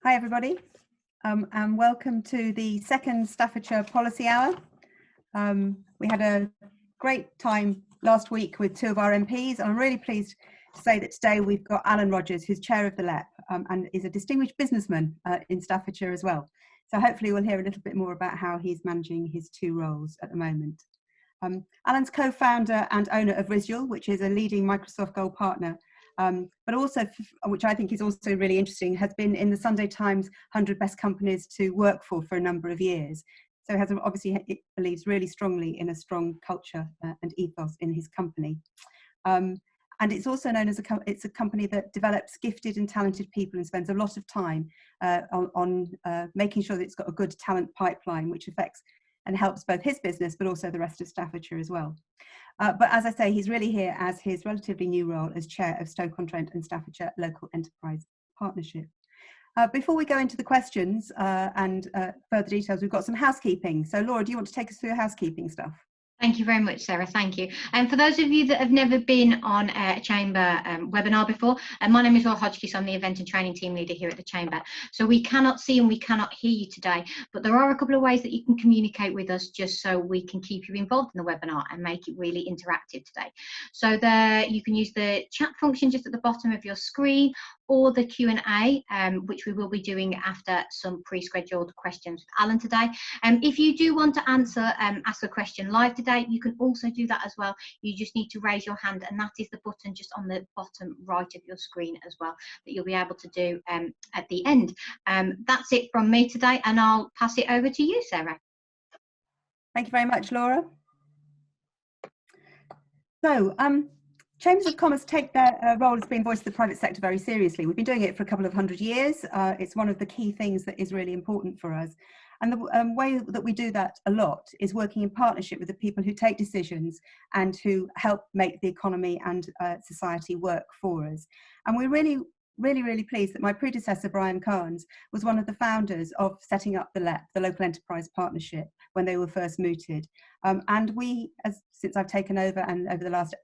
Hi everybody, and welcome to the second Staffordshire Policy Hour. We had a great time last week with two of our MPs, and I'm really pleased to say that today we've got Alun Rogers, who's chair of the LEP and is a distinguished businessman in Staffordshire as well. So hopefully we'll hear a little bit more about how he's managing his two roles at the moment. Alun's co-founder and owner of Visual, which is a leading Microsoft Gold partner, but also, which I think is also really interesting, has been in the Sunday Times 100 Best Companies to Work for a number of years. So has obviously, it believes really strongly in a strong culture and ethos in his company. And it's also known as it's a company that develops gifted and talented people and spends a lot of time on making sure that it's got a good talent pipeline, which affects and helps both his business, but also the rest of Staffordshire as well. But as I say, he's really here as his relatively new role as chair of Stoke-on-Trent and Staffordshire Local Enterprise Partnership. Before we go into the questions and further details, we've got some housekeeping. So Laura, do you want to take us through housekeeping stuff? Thank you very much, Sarah. Thank you. And for those of you that have never been on a Chamber webinar before, my name is Laura Hodgkiss. I'm the event and training team leader here at the Chamber. So we cannot see and we cannot hear you today, but there are a couple of ways that you can communicate with us just so we can keep you involved in the webinar and make it really interactive today. So there, you can use the chat function just at the bottom of your screen, or the Q&A, which we will be doing after some pre-scheduled questions with Alun today. If you do want to ask a question live today, you can also do that as well. You just need to raise your hand, and that is the button just on the bottom right of your screen as well, that you'll be able to do at the end. That's it from me today, and I'll pass it over to you, Sarah. Thank you very much, Laura. So, Chambers of Commerce take their role as being voice of the private sector very seriously. We've been doing it for a couple of 100 years. It's one of the key things that is really important for us. And the way that we do that a lot is working in partnership with the people who take decisions and who help make the economy and society work for us. And we're really pleased that my predecessor, Brian Carnes, was one of the founders of setting up the LEP, the Local Enterprise Partnership, when they were first mooted. And we, since I've taken over and over the last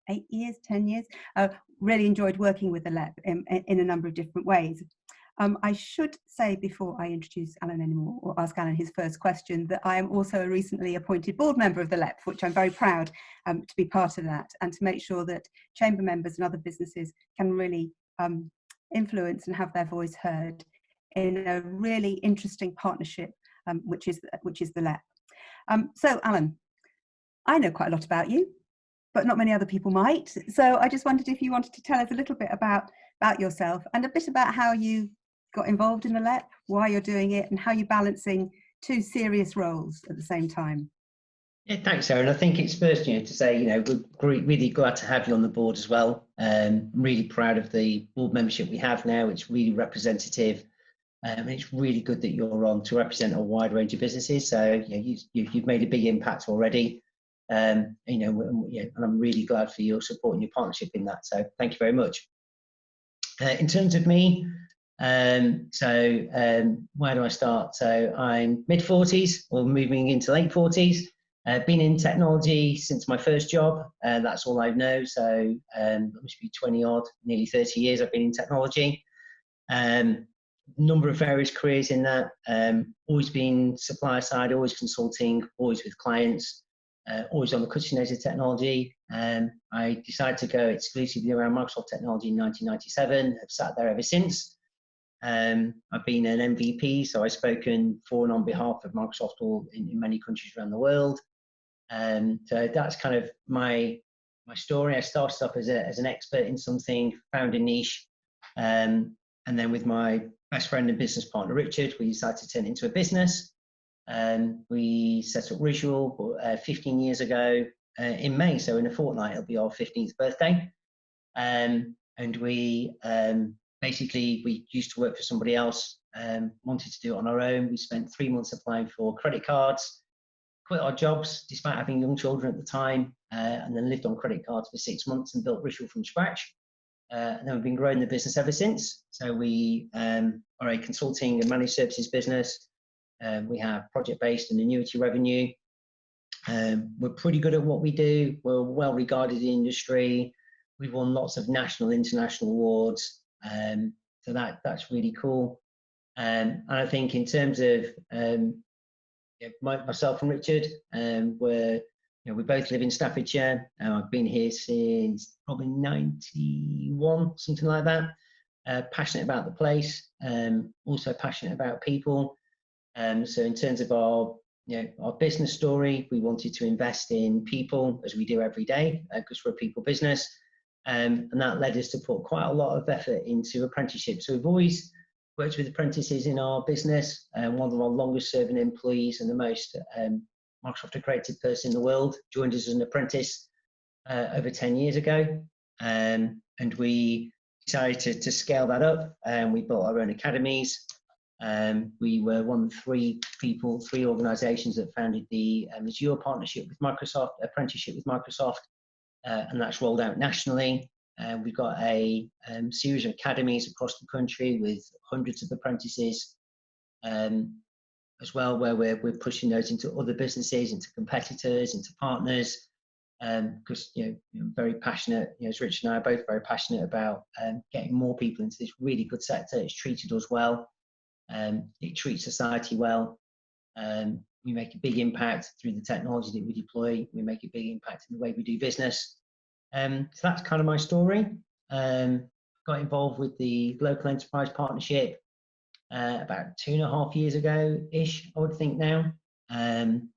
10 years, really enjoyed working with the LEP in a number of different ways. I should say before I introduce Alun anymore, or ask Alun his first question, that I am also a recently appointed board member of the LEP, which I'm very proud to be part of that, and to make sure that chamber members and other businesses can really influence and have their voice heard in a really interesting partnership, which is the LEP. So Alun, I know quite a lot about you, but not many other people might. So I just wondered if you wanted to tell us a little bit about yourself and a bit about how you got involved in the LEP, why you're doing it, and how you're balancing two serious roles at the same time. Yeah, thanks, Sarah. And I think it's first, to say, we're really glad to have you on the board as well. I'm really proud of the board membership we have now. It's really representative. And it's really good that you're on to represent a wide range of businesses. So you've made a big impact already. And I'm really glad for your support and your partnership in that. So thank you very much. In terms of me, where do I start? So I'm mid-40s or moving into late 40s. Been in technology since my first job. That's all I know. So it must be 20 odd, nearly 30 years I've been in technology. Number of various careers in that. Always been supplier side, always consulting, always with clients. Always on the cutting edge of technology. I decided to go exclusively around Microsoft technology in 1997. Have sat there ever since. I've been an MVP, so I've spoken for and on behalf of Microsoft in many countries around the world. So that's kind of my story. I started off as an expert in something, found a niche, and then with my best friend and business partner Richard, we decided to turn it into a business. We set up Visual 15 years ago in May, so in a fortnight it'll be our 15th birthday. And we basically, we used to work for somebody else, wanted to do it on our own. We spent 3 months applying for credit cards, quit our jobs despite having young children at the time, and then lived on credit cards for 6 months and built Visual from scratch. And then we've been growing the business ever since. So we are a consulting and managed services business. We have project-based and annuity revenue. We're pretty good at what we do. We're well regarded in the industry. We've won lots of national, international awards. So that's really cool. And I think in terms of myself and Richard, we both live in Staffordshire. I've been here since probably 91, something like that. Passionate about the place, also passionate about people. So in terms of our business story, we wanted to invest in people, as we do every day, because we're a people business. And that led us to put quite a lot of effort into apprenticeships. So we've always worked with apprentices in our business. One of our longest serving employees and the most Microsoft accredited person in the world joined us as an apprentice over 10 years ago. And we decided to scale that up, and we built our own academies. We were one of three organisations that founded the Azure partnership with Microsoft, apprenticeship with Microsoft, and that's rolled out nationally. We've got a series of academies across the country with hundreds of apprentices as well, where we're pushing those into other businesses, into competitors, into partners. Because very passionate, as Rich and I are both very passionate about getting more people into this really good sector. It's treated us well, it treats society well. We make a big impact through the technology that we deploy. We make a big impact in the way we do business. So that's kind of my story. Got involved with the local enterprise partnership about 2.5 years ago-ish, I would think now. And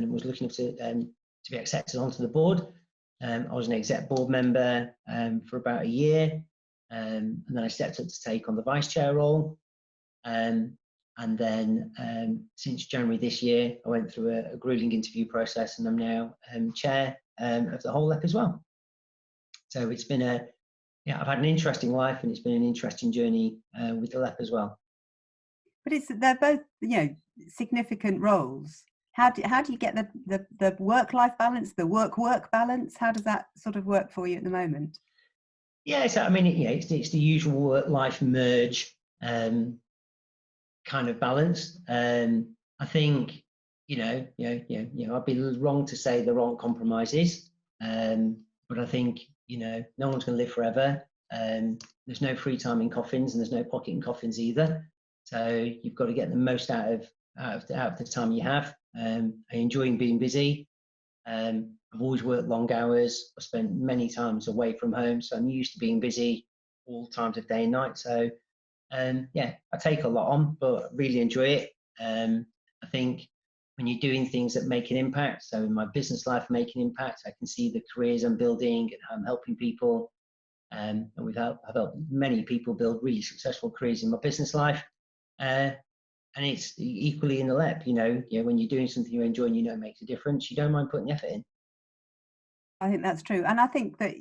was looking to be accepted onto the board. I was an exec board member for about a year, and then I stepped up to take on the vice chair role. And then since January this year, I went through a grueling interview process, and I'm now chair of the whole LEP as well. So it's been I've had an interesting life, and it's been an interesting journey with the LEP as well. But they're both, significant roles. How do you get the work-life balance, the work-work balance? How does that sort of work for you at the moment? Yeah, so it's the usual work-life merge kind of balance. I think I'd be wrong to say there aren't compromises, but I think no one's going to live forever. There's no free time in coffins, and there's no pocket in coffins either. So you've got to get the most out of the time you have. I enjoy being busy. I've always worked long hours. I've spent many times away from home, so I'm used to being busy all times of day and night. So I take a lot on, but really enjoy it. I think when you're doing things that make an impact, so in my business life, making impact, I can see the careers I'm building and how I'm helping people. And I've helped many people build really successful careers in my business life. And it's equally in the LEP, when you're doing something you enjoy and it makes a difference, you don't mind putting the effort in. I think that's true. And I think that,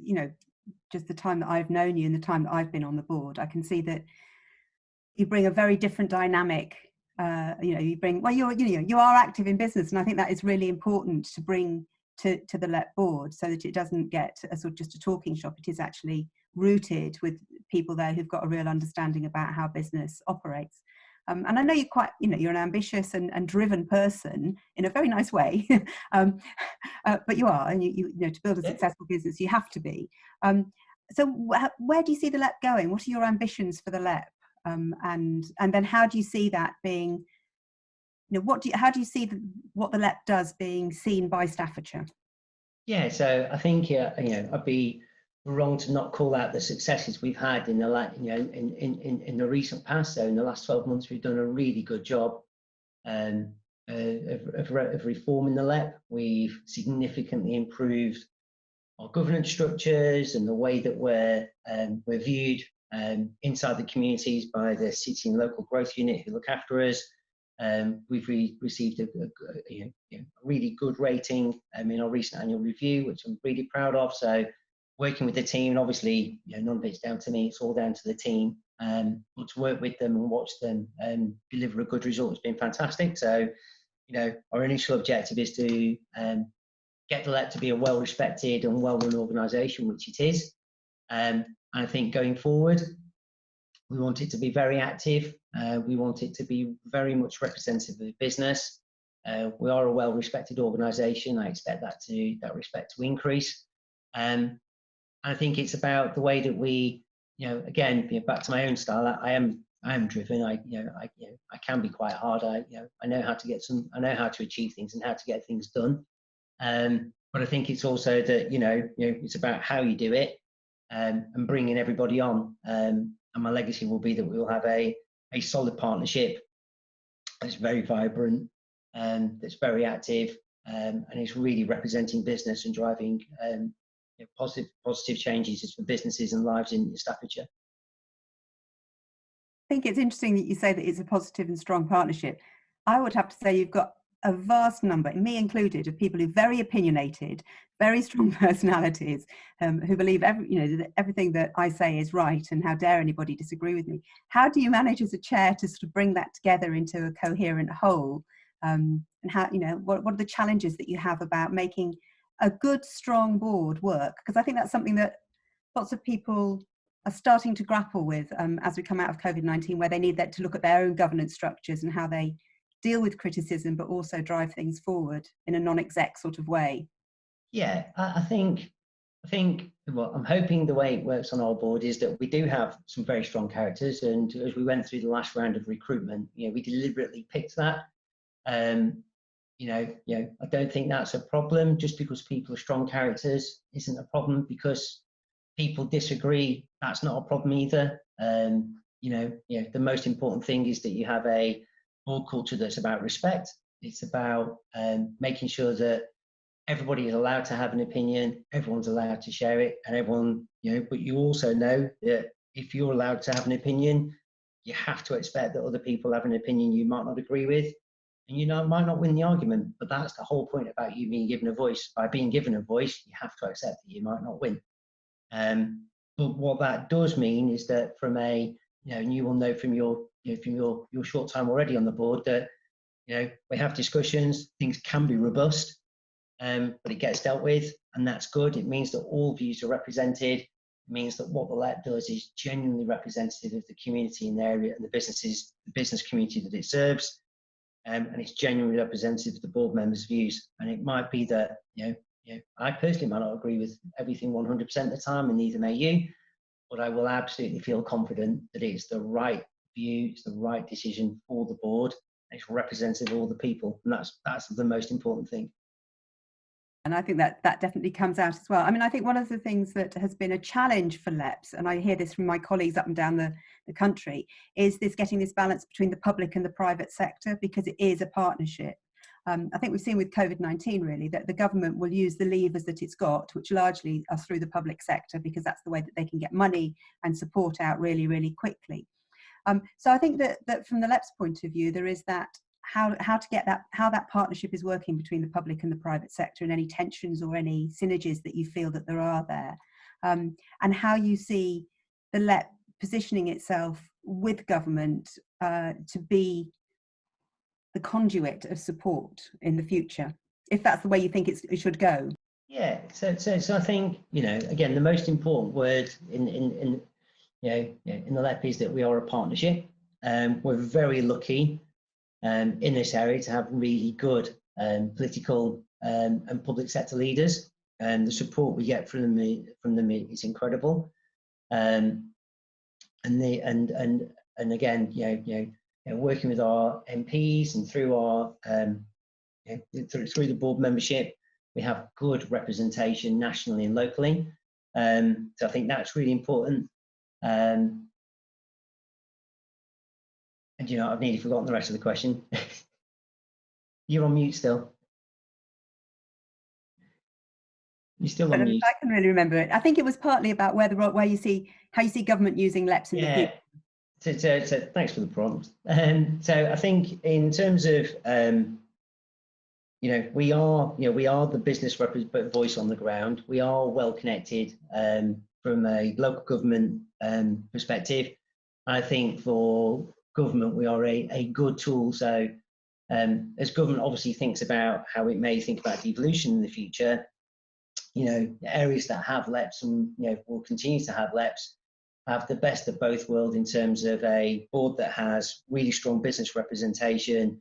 just the time that I've known you and the time that I've been on the board, I can see that you bring a very different dynamic. You are active in business, and I think that is really important to bring to the LEP board, so that it doesn't get just a talking shop. It is actually rooted with people there who've got a real understanding about how business operates. And I know you're an ambitious and driven person in a very nice way, but you are, and to build a successful business, you have to be. So where do you see the LEP going? What are your ambitions for the LEP? And then how do you see that being, how do you see what the LEP does being seen by Staffordshire? Yeah, so I think I'd be wrong to not call out the successes we've had in the in the recent past. So in the last 12 months, we've done a really good job of reforming the LEP. We've significantly improved our governance structures and the way that we're viewed inside the communities by the city and local growth unit who look after us. We've received a really good rating in our recent annual review, which I'm really proud of. So working with the team, and obviously none of it's down to me, it's all down to the team. But to work with them and watch them deliver a good result has been fantastic. So our initial objective is to get the LEP to be a well-respected and well-run organisation, which it is. And I think going forward, we want it to be very active. We want it to be very much representative of the business. We are a well-respected organisation. I expect that respect to increase. And I think it's about the way that we, again, back to my own style, I am driven. I can be quite hard. I know how to achieve things and how to get things done. But I think it's also that, it's about how you do it, and bringing everybody on. And my legacy will be that we will have a solid partnership that's very vibrant, that's very active, and is really representing business and driving positive changes for businesses and lives in Staffordshire. I think it's interesting that you say that it's a positive and strong partnership. I would have to say you've got a vast number, me included, of people who are very opinionated, very strong personalities, who believe everything that I say is right, and how dare anybody disagree with me. How do you manage as a chair to sort of bring that together into a coherent whole? And how, what are the challenges that you have about making a good, strong board work? Because I think that's something that lots of people are starting to grapple with as we come out of COVID-19, where they need to look at their own governance structures and how they deal with criticism, but also drive things forward in a non-exec sort of way. Yeah, I think, well, I'm hoping the way it works on our board is that we do have some very strong characters. And as we went through the last round of recruitment, we deliberately picked that. I don't think that's a problem. Just because people are strong characters isn't a problem. Because people disagree, that's not a problem either. The most important thing is that you have a board culture that's about respect. It's about making sure that everybody is allowed to have an opinion, everyone's allowed to share it, and everyone, but you also know that if you're allowed to have an opinion, you have to expect that other people have an opinion you might not agree with, and might not win the argument, but that's the whole point about you being given a voice. By being given a voice, you have to accept that you might not win. But what that does mean is that from and you will know from your short time already on the board that, we have discussions, things can be robust, but it gets dealt with, and that's good. It means that all views are represented. It means that what the LEP does is genuinely representative of the community in the area and the business community that it serves, and it's genuinely representative of the board members' views. And it might be that, I personally might not agree with everything 100% of the time, and neither may you, but I will absolutely feel confident that it's the right view, it's the right decision for the board, and it's representative of all the people, and that's the most important thing. And I think that definitely comes out as well. I mean, I think one of the things that has been a challenge for LEPs, and I hear this from my colleagues up and down the country, is getting this balance between the public and the private sector, because it is a partnership. I think we've seen with COVID-19 really that the government will use the levers that it's got, which largely are through the public sector, because that's the way that they can get money and support out really, really quickly. So I think that from the LEP's point of view, there is that how to get how that partnership is working between the public and the private sector, and any tensions or any synergies that you feel that there are there, and how you see the LEP positioning itself with government to be the conduit of support in the future, if that's the way you think it should go. Yeah, so I think, again, the most important word in the LEP is that we are a partnership. We're very lucky in this area to have really good political and public sector leaders, and the support we get from them is incredible. And again, working with our MPs and through our through the board membership, we have good representation nationally and locally. So I think that's really important. And I've nearly forgotten the rest of the question. You're on mute still. You're still on mute. I can really remember it. I think it was partly about how you see government using LEPs in the future. So thanks for the prompt. So I think in terms of we are the business voice on the ground. We are well connected from a local government perspective. I think for government we are a good tool. So as government obviously thinks about how it may think about devolution in the future, areas that have LEPs and will continue to have LEPs have the best of both worlds in terms of a board that has really strong business representation,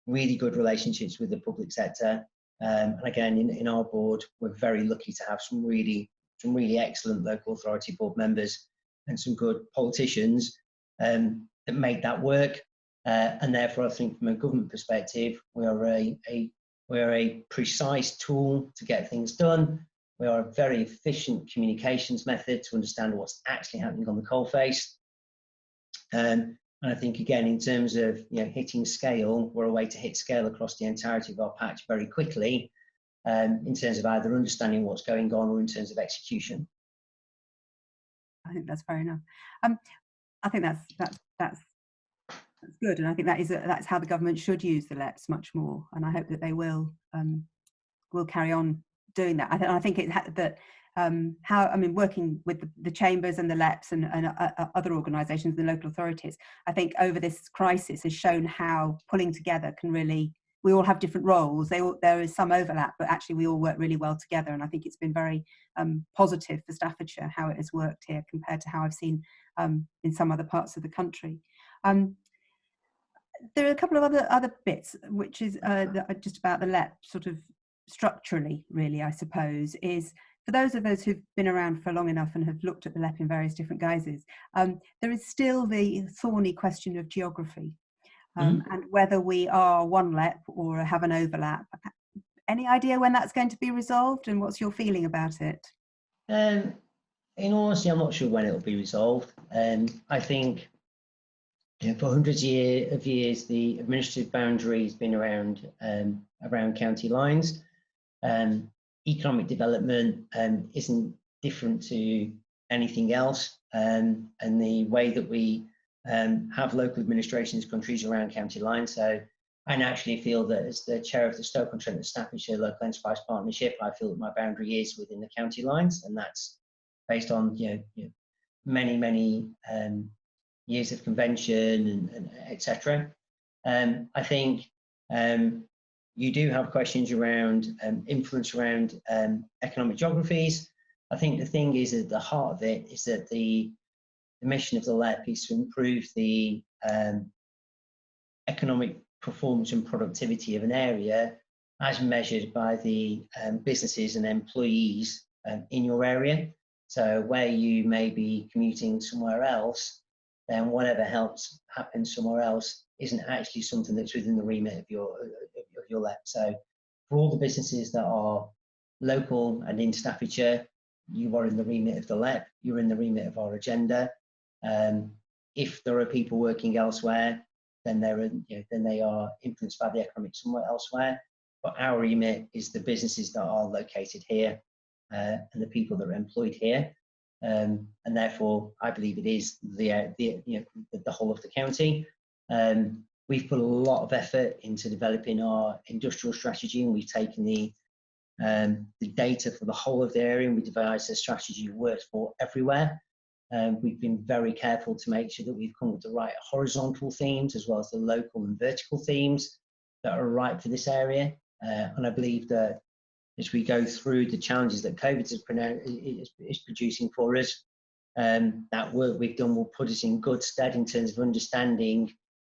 really good relationships with the public sector. And again, in our board, we're very lucky to have some really excellent local authority board members and some good politicians that make that work. And therefore, I think from a government perspective, we are a precise tool to get things done. We are a very efficient communications method to understand what's actually happening on the coalface. And I think, again, in terms of hitting scale, we're a way to hit scale across the entirety of our patch very quickly, in terms of either understanding what's going on or in terms of execution. I think that's fair enough. I think that's good, and I think that's how the government should use the LEPs much more, and I hope that they will carry on doing that. I think working with the chambers and the LEPs and other organisations, the local authorities, I think over this crisis has shown how pulling together can really. We all have different roles. There is some overlap, but actually we all work really well together. And I think it's been very positive for Staffordshire how it has worked here compared to how I've seen in some other parts of the country. There are a couple of other bits, which is just about the LEP, sort of structurally, really, I suppose, is for those of us who've been around for long enough and have looked at the LEP in various different guises, there is still the thorny question of geography. And whether we are one LEP or have an overlap. Any idea when that's going to be resolved, and what's your feeling about it? In all honesty, I'm not sure when it will be resolved. I think for hundreds of years, the administrative boundary has been around county lines. Economic development isn't different to anything else, and the way that we have local administrations countries around county lines. So I naturally feel that as the chair of the Stoke-on-Trent and Staffordshire Local Enterprise Partnership, I feel that my boundary is within the county lines, and that's based on many years of convention and etc. I think you do have questions around influence around economic geographies. I think the thing is at the heart of it is that the mission of the LEP is to improve the economic performance and productivity of an area as measured by the businesses and employees in your area. So where you may be commuting somewhere else, then whatever helps happen somewhere else isn't actually something that's within the remit of your LEP. So for all the businesses that are local and in Staffordshire, you are in the remit of the LEP, you're in the remit of our agenda. If there are people working elsewhere, then they are influenced by the economic somewhere elsewhere. But our remit is the businesses that are located here and the people that are employed here, and therefore I believe it is the whole of the county. We've put a lot of effort into developing our industrial strategy, and we've taken the data for the whole of the area, and we devised a strategy that works for everywhere. We've been very careful to make sure that we've come with the right horizontal themes as well as the local and vertical themes that are right for this area. And I believe that as we go through the challenges that COVID is producing for us, that work we've done will put us in good stead in terms of understanding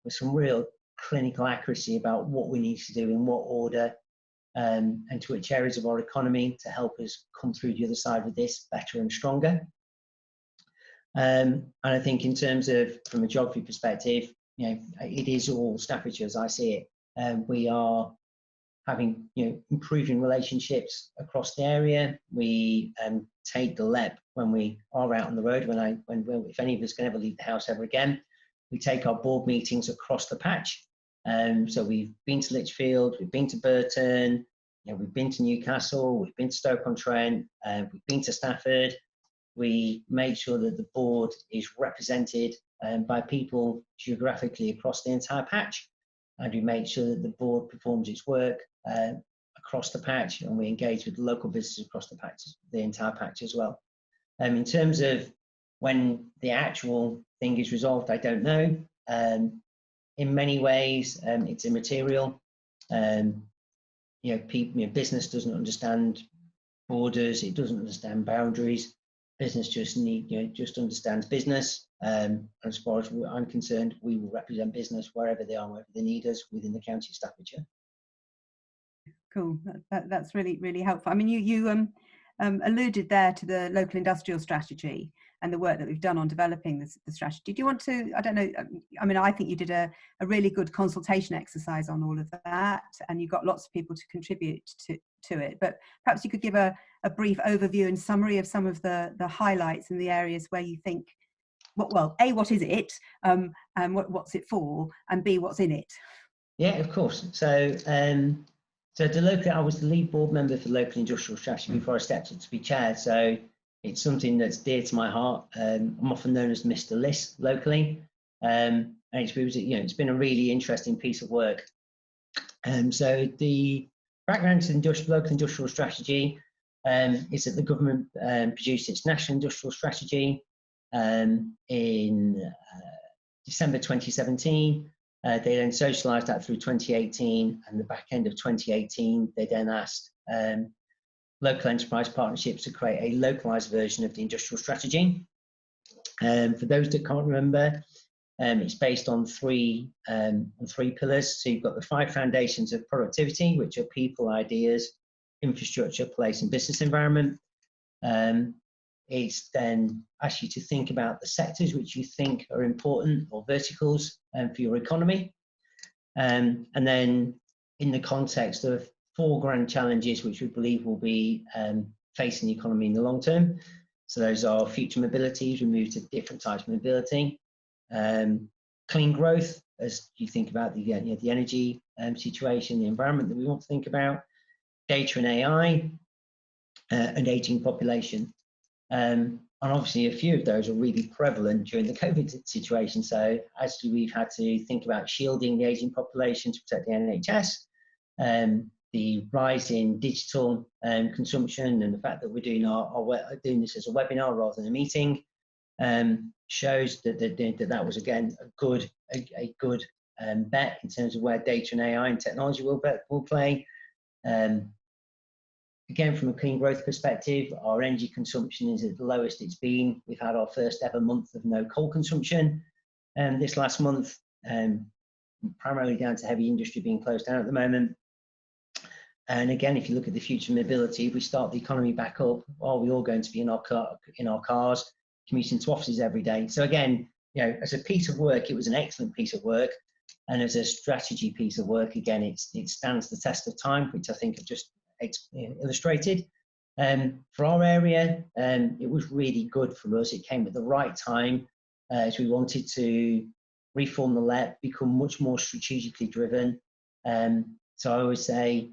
with some real clinical accuracy about what we need to do in what order, and to which areas of our economy to help us come through the other side of this better and stronger. And I think in terms of, from a geography perspective, it is all Staffordshire as I see it. We are having, improving relationships across the area. We take the LEP when we are out on the road, if any of us can ever leave the house ever again. We take our board meetings across the patch. So we've been to Lichfield, we've been to Burton, we've been to Newcastle, we've been to Stoke-on-Trent, we've been to Stafford. We make sure that the board is represented by people geographically across the entire patch, and we make sure that the board performs its work across the patch, and we engage with local businesses across the entire patch as well. In terms of when the actual thing is resolved, I don't know. In many ways, it's immaterial. Business doesn't understand borders, it doesn't understand boundaries. Business just understands business. As far as I'm concerned, we will represent business wherever they are, wherever they need us within the county of Staffordshire. Cool. That's really, really helpful. I mean, you alluded there to the local industrial strategy. and the work that we've done on developing the strategy. Do you want to, I don't know, I mean, I think you did a really good consultation exercise on all of that, and you got lots of people to contribute to it, but perhaps you could give a brief overview and summary of some of the highlights and the areas where you think, well, A, what is it, and what's it for, and B, what's in it? Yeah, of course. So, I was the lead board member for local industrial strategy before I stepped up to be chair. So it's something that's dear to my heart. I'm often known as Mr. List locally, and it's been a really interesting piece of work. So the background to local industrial strategy is that the government produced its national industrial strategy in December 2017. They then socialised that through 2018, and the back end of 2018, they then asked local enterprise partnerships to create a localised version of the industrial strategy. For those that can't remember, it's based on three pillars. So you've got the 5 foundations of productivity, which are people, ideas, infrastructure, place, and business environment. It's then asks you to think about the sectors which you think are important, or verticals for your economy. And then in the context of 4 grand challenges which we believe will be facing the economy in the long term. So those are future mobilities, we move to different types of mobility. Clean growth, as you think about the energy situation, the environment that we want to think about. Data and AI, and aging population. And obviously a few of those are really prevalent during the COVID situation. So actually we've had to think about shielding the aging population to protect the NHS, the rise in digital consumption, and the fact that we're doing doing this as a webinar rather than a meeting, shows that was again a good bet in terms of where data and AI and technology will play. Again, from a clean growth perspective, our energy consumption is at the lowest it's been. We've had our first ever month of no coal consumption this last month, primarily down to heavy industry being closed down at the moment. And again, if you look at the future mobility, if we start the economy back up, are we all going to be in our cars, commuting to offices every day? So again, as a piece of work, it was an excellent piece of work. And as a strategy piece of work, again, it stands the test of time, which I think I've just illustrated. For our area, it was really good for us. It came at the right time as we wanted to reform the LEP, become much more strategically driven. So I always say,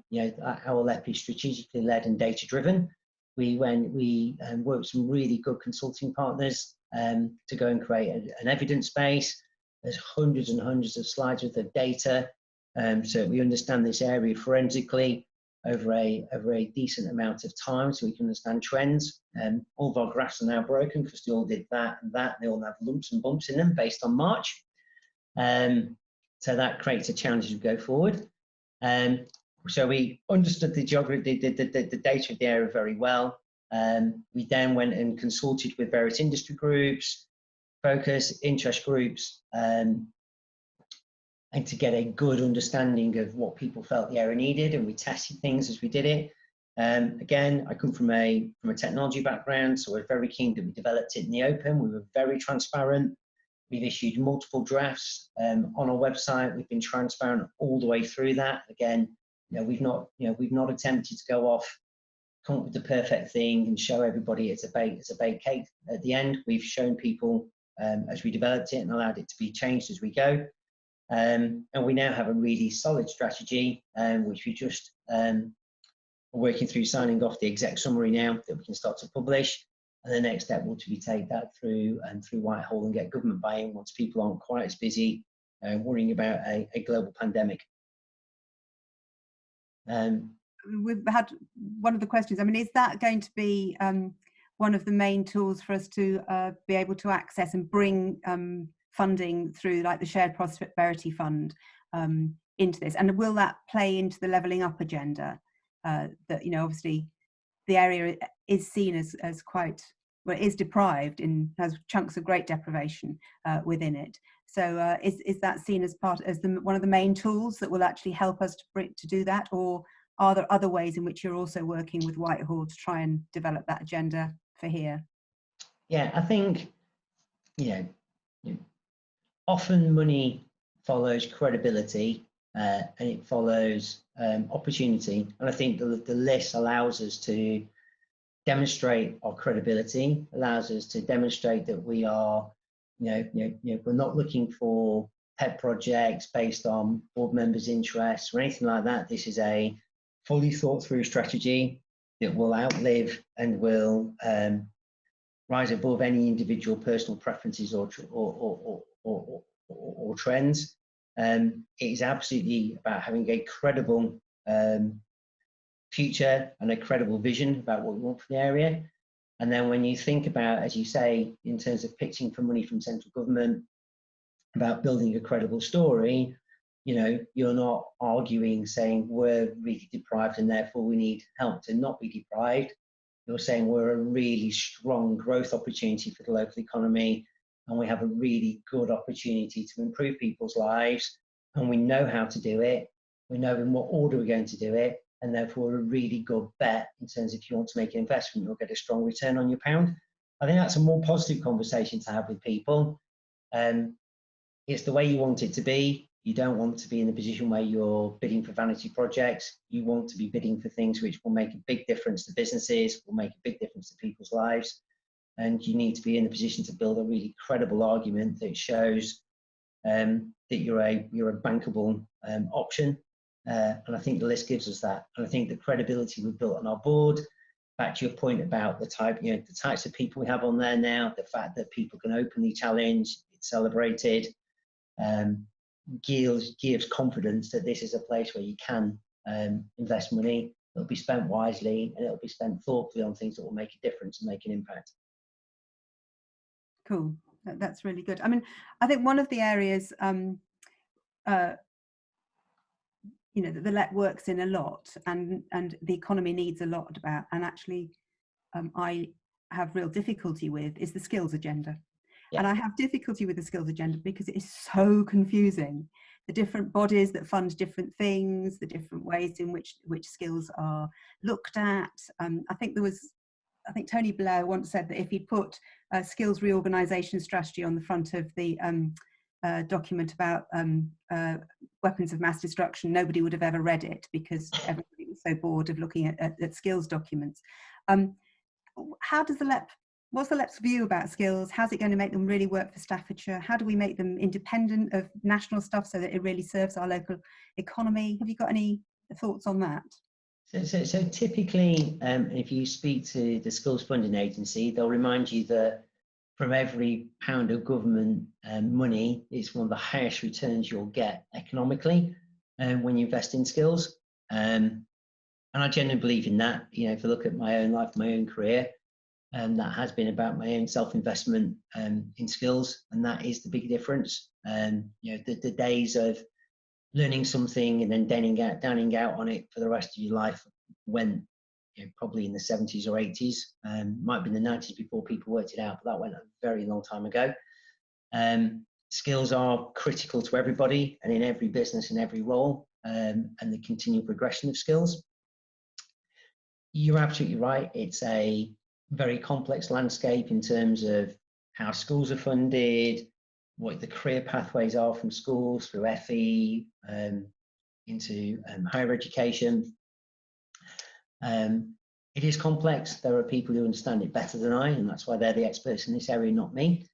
our LEP is strategically led and data driven. We worked with some really good consulting partners to go and create an evidence base. There's hundreds and hundreds of slides worth of data, so we understand this area forensically over a decent amount of time, so we can understand trends. All of our graphs are now broken because they all did that and that. They all have lumps and bumps in them based on March. So that creates a challenge as we go forward. So we understood the geography, the data of the area very well. We then went and consulted with various industry groups, focus, interest groups, and to get a good understanding of what people felt the area needed, and we tested things as we did it. Again, I come from a technology background, so we're very keen that we developed it in the open. We were very transparent. We've issued multiple drafts on our website. We've been transparent all the way through that. Again, we've not attempted to go off, come up with the perfect thing and show everybody it's a baked cake at the end. We've shown people as we developed it and allowed it to be changed as we go. And we now have a really solid strategy, which we just are working through signing off the exec summary now that we can start to publish. And the next step will be take that through Whitehall and get government buy-in once people aren't quite as busy worrying about a global pandemic. We've had one of the questions. I mean, is that going to be one of the main tools for us to be able to access and bring funding through, like the Shared Prosperity Fund, into this? And will that play into the levelling up agenda? That obviously the area is seen as quite, well, it is deprived and has chunks of great deprivation within it. So is that seen as one of the main tools that will actually help us to do that, or are there other ways in which you're also working with Whitehall to try and develop that agenda for here? Yeah, I think, often money follows credibility, and it follows opportunity. And I think the list allows us to demonstrate our credibility, allows us to demonstrate that we are, we're not looking for pet projects based on board members' interests or anything like that. This is a fully thought through strategy that will outlive and will rise above any individual personal preferences or trends. It is absolutely about having a credible future and a credible vision about what we want for the area. And then when you think about, as you say, in terms of pitching for money from central government, about building a credible story, you're not arguing saying we're really deprived and therefore we need help to not be deprived. You're saying we're a really strong growth opportunity for the local economy, and we have a really good opportunity to improve people's lives, and we know how to do it. We know in what order we're going to do it, and therefore a really good bet in terms of if you want to make an investment, you'll get a strong return on your pound. I think that's a more positive conversation to have with people. It's the way you want it to be. You don't want to be in a position where you're bidding for vanity projects. You want to be bidding for things which will make a big difference to businesses, will make a big difference to people's lives. And you need to be in a position to build a really credible argument that shows that you're a bankable option. And I think the list gives us that. And I think the credibility we've built on our board, back to your point about the types of people we have on there now, the fact that people can openly challenge, it's celebrated, gives confidence that this is a place where you can invest money. It'll be spent wisely, and it'll be spent thoughtfully on things that will make a difference and make an impact. Cool. That's really good. I mean, I think one of the areas that the LEP works in a lot, and the economy needs a lot about, and actually I have real difficulty with, is the skills agenda. Yeah. And I have difficulty with the skills agenda because it is so confusing. The different bodies that fund different things, the different ways in which skills are looked at. I think Tony Blair once said that if he'd put a skills reorganisation strategy on the front of the document about weapons of mass destruction, nobody would have ever read it because everybody was so bored of looking at skills documents. How does what's the LEP's view about skills? How's it going to make them really work for Staffordshire? How do we make them independent of national stuff so that it really serves our local economy? Have you got any thoughts on that? So typically, if you speak to the Skills Funding Agency, they'll remind you that from every pound of government money, it's one of the highest returns you'll get economically when you invest in skills. And I genuinely believe in that. If I look at my own life, my own career, that has been about my own self-investment in skills, and that is the big difference. The days of learning something and then downing out on it for the rest of your life went probably in the 70s or 80s. Might be in the 90s before people worked it out, but that went a very long time ago. Skills are critical to everybody and in every business and every role, and the continual progression of skills. You're absolutely right. It's a very complex landscape in terms of how schools are funded, what the career pathways are from schools through FE into higher education. It is complex. There are people who understand it better than I, and that's why they're the experts in this area, not me.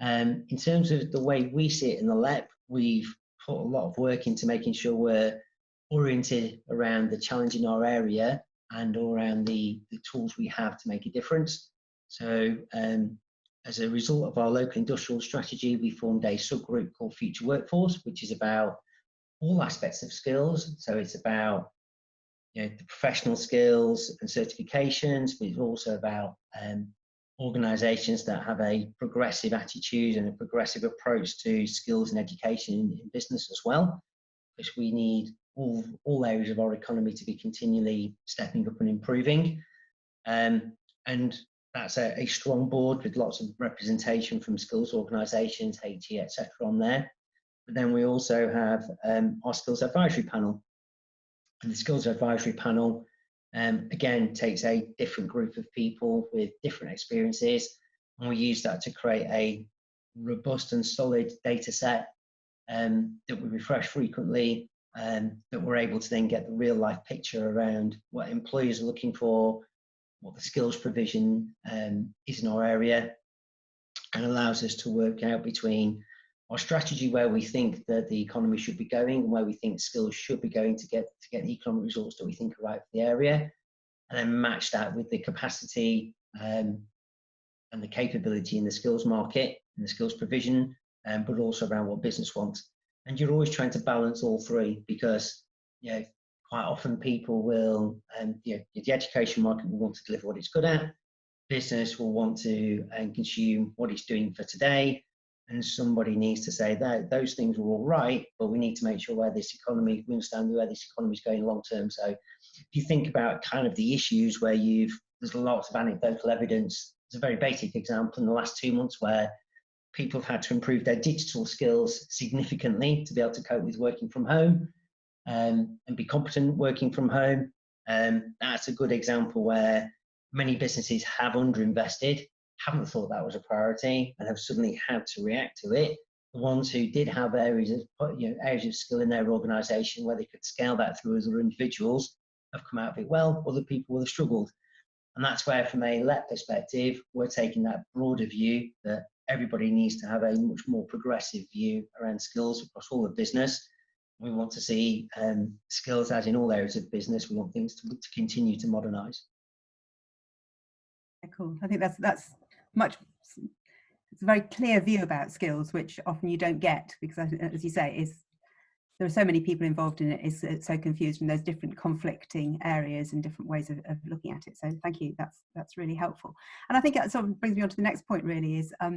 In terms of the way we see it in the LEP, we've put a lot of work into making sure we're oriented around the challenge in our area and around the tools we have to make a difference. So as a result of our local industrial strategy, we formed a subgroup called Future Workforce, which is about all aspects of skills. So it's about the professional skills and certifications, but it's also about organisations that have a progressive attitude and a progressive approach to skills and education in business as well, because we need all areas of our economy to be continually stepping up and improving. And that's a strong board with lots of representation from skills organisations, HE, etc. on there. But then we also have our skills advisory panel. And the skills advisory panel, again, takes a different group of people with different experiences. And we use that to create a robust and solid data set that we refresh frequently, that we're able to then get the real life picture around what employers are looking for, what the skills provision is in our area, and allows us to work out between our strategy, where we think that the economy should be going and where we think skills should be going to get the economic results that we think are right for the area, and then match that with the capacity and the capability in the skills market and the skills provision, but also around what business wants. And you're always trying to balance all three, because quite often people will, the education market will want to deliver what it's good at, business will want to consume what it's doing for today, and somebody needs to say that those things are all right, but we need to make sure we understand where this economy is going long term. So if you think about kind of the issues where there's lots of anecdotal evidence. It's a very basic example in the last 2 months where people have had to improve their digital skills significantly to be able to cope with working from home and be competent working from home. That's a good example where many businesses have underinvested, haven't thought that was a priority, and have suddenly had to react to it. The ones who did have areas of skill in their organisation where they could scale that through as other individuals have come out of it well. Other people will have struggled. And that's where, from a LEP perspective, we're taking that broader view that everybody needs to have a much more progressive view around skills across all of business. We want to see skills, as in all areas of business, we want things to continue to modernise. Cool. I think that's it's a very clear view about skills, which often you don't get, because, as you say, there are so many people involved in it. It's so confused, and there's different conflicting areas and different ways of looking at it. So thank you. That's really helpful. And I think that sort of brings me on to the next point, really, is a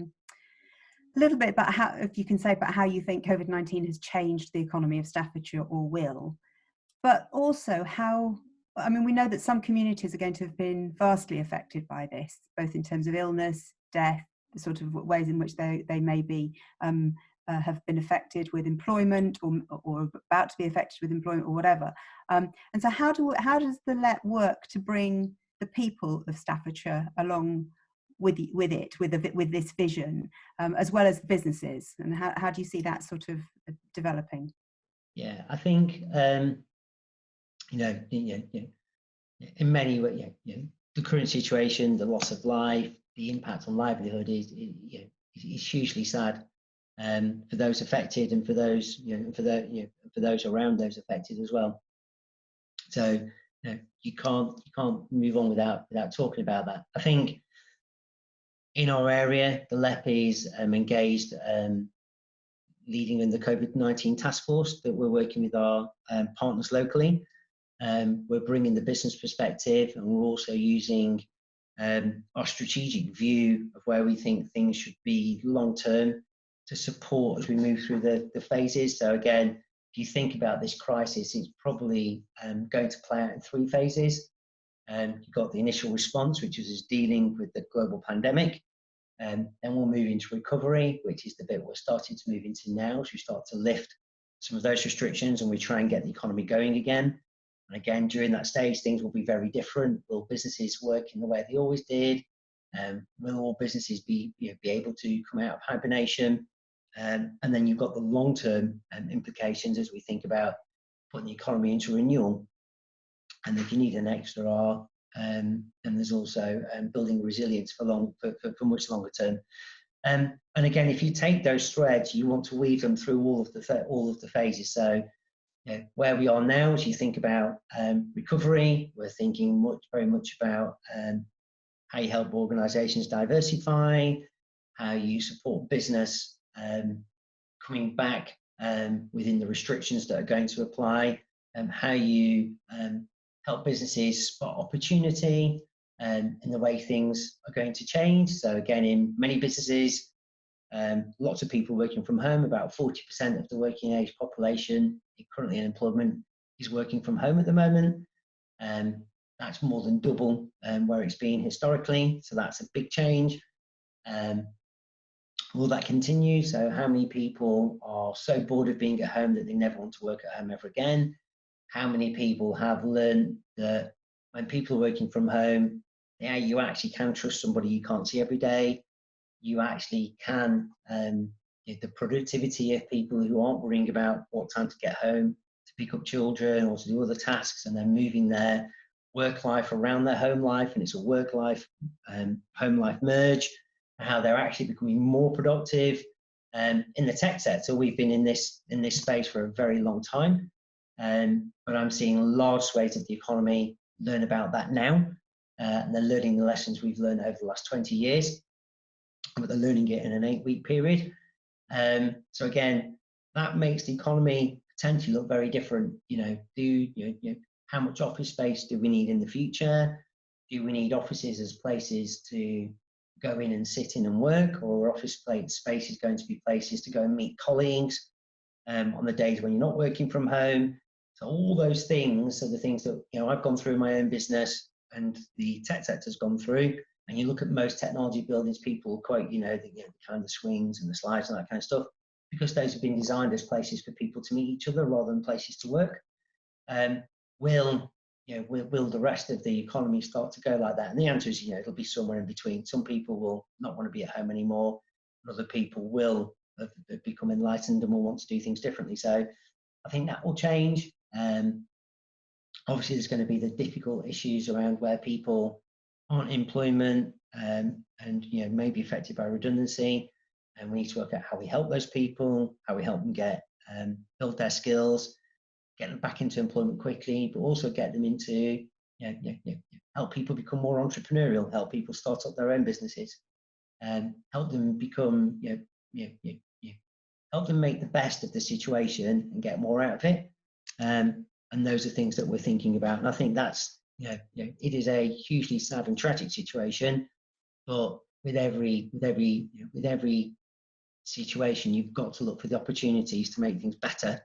little bit about how, if you can say about how you think COVID-19 has changed the economy of Staffordshire or will, but also how, I mean, we know that some communities are going to have been vastly affected by this, both in terms of illness, death, the sort of ways in which they may be have been affected with employment or about to be affected with employment or whatever. And so how does the LEP work to bring the people of Staffordshire along with this vision, as well as the businesses? And how do you see that sort of developing? Yeah, I think, in many ways, the current situation, the loss of life, the impact on livelihood is hugely sad for those affected and for those for those around those affected as well. So you can't move on without talking about that. I think in our area, the LEP is engaged, leading in the COVID-19 task force that we're working with our partners locally. We're bringing the business perspective, and we're also using our strategic view of where we think things should be long term to support as we move through the phases. So again, if you think about this crisis, it's probably going to play out in 3 phases. You've got the initial response, which is dealing with the global pandemic. Then we'll move into recovery, which is the bit we're starting to move into now, as we start to lift some of those restrictions and we try and get the economy going again. And again, during that stage, things will be very different. Will businesses work in the way they always did? Will all businesses be able to come out of hibernation? And then you've got the long-term implications as we think about putting the economy into renewal. And if you need an extra R, and there's also building resilience for much longer term. And again, if you take those threads, you want to weave them through all of the phases. So where we are now, as you think about recovery, we're thinking very much about how you help organisations diversify, how you support business coming back within the restrictions that are going to apply, and how you help businesses spot opportunity in the way things are going to change. So again, in many businesses, lots of people working from home, about 40% of the working age population currently in employment is working from home at the moment. That's more than double where it's been historically, so that's a big change. Will that continue? So how many people are so bored of being at home that they never want to work at home ever again? How many people have learned that when people are working from home, you actually can trust somebody you can't see every day? you actually can, the productivity of people who aren't worrying about what time to get home, to pick up children or to do other tasks, and then moving their work life around their home life, and it's a work life home life merge, and how they're actually becoming more productive. In the tech sector, we've been in this space for a very long time, but I'm seeing large swathes of the economy learn about that now, and they're learning the lessons we've learned over the last 20 years, but they're learning it in an 8-week period. So again, that makes the economy potentially look very different. How much office space do we need in the future? Do we need offices as places to go in and sit in and work, or office space is going to be places to go and meet colleagues on the days when you're not working from home? So all those things are the things that I've gone through in my own business, and the tech sector's gone through. And you look at most technology buildings, people quote the kind of swings and the slides and that kind of stuff, because those have been designed as places for people to meet each other rather than places to work. Will the rest of the economy start to go like that? And the answer is, it'll be somewhere in between. Some people will not want to be at home anymore, and other people will have become enlightened and will want to do things differently. So I think that will change. Obviously, there's going to be the difficult issues around where people aren't employment and may be affected by redundancy, and we need to work out how we help those people, how we help them get build their skills, get them back into employment quickly, but also get them into help people become more entrepreneurial, help people start up their own businesses, and help them become help them make the best of the situation and get more out of it. And those are things that we're thinking about. And I think that's it is a hugely sad and tragic situation, but with every situation, you've got to look for the opportunities to make things better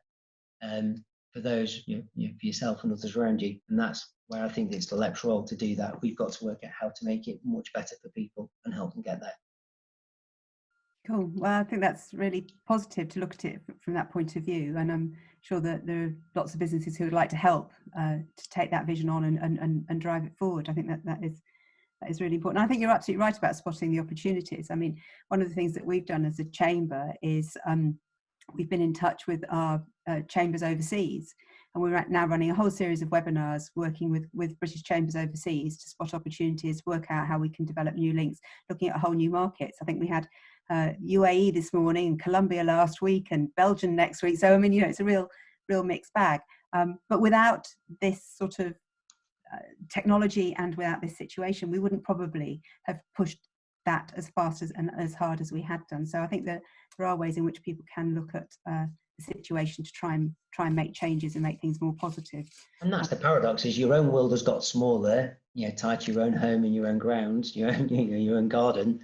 for those, for yourself and others around you. And that's where I think it's the LEP's role to do that. We've got to work out how to make it much better for people and help them get there. Cool. Well, I think that's really positive to look at it from that point of view, and I'm sure that there are lots of businesses who would like to help to take that vision on and drive it forward. I think that is really important. I think you're absolutely right about spotting the opportunities. I mean, one of the things that we've done as a chamber is we've been in touch with our chambers overseas, and we're now running a whole series of webinars working with British chambers overseas to spot opportunities, work out how we can develop new links, looking at whole new markets. I think we had UAE this morning and Colombia last week and Belgium next week. So I mean, it's a real mixed bag. But without this sort of technology and without this situation, we wouldn't probably have pushed that as fast and as hard as we had done. So I think that there are ways in which people can look at the situation to try and make changes and make things more positive. And that's the paradox: is your own world has got smaller, tied to your own home and your own grounds, your own garden,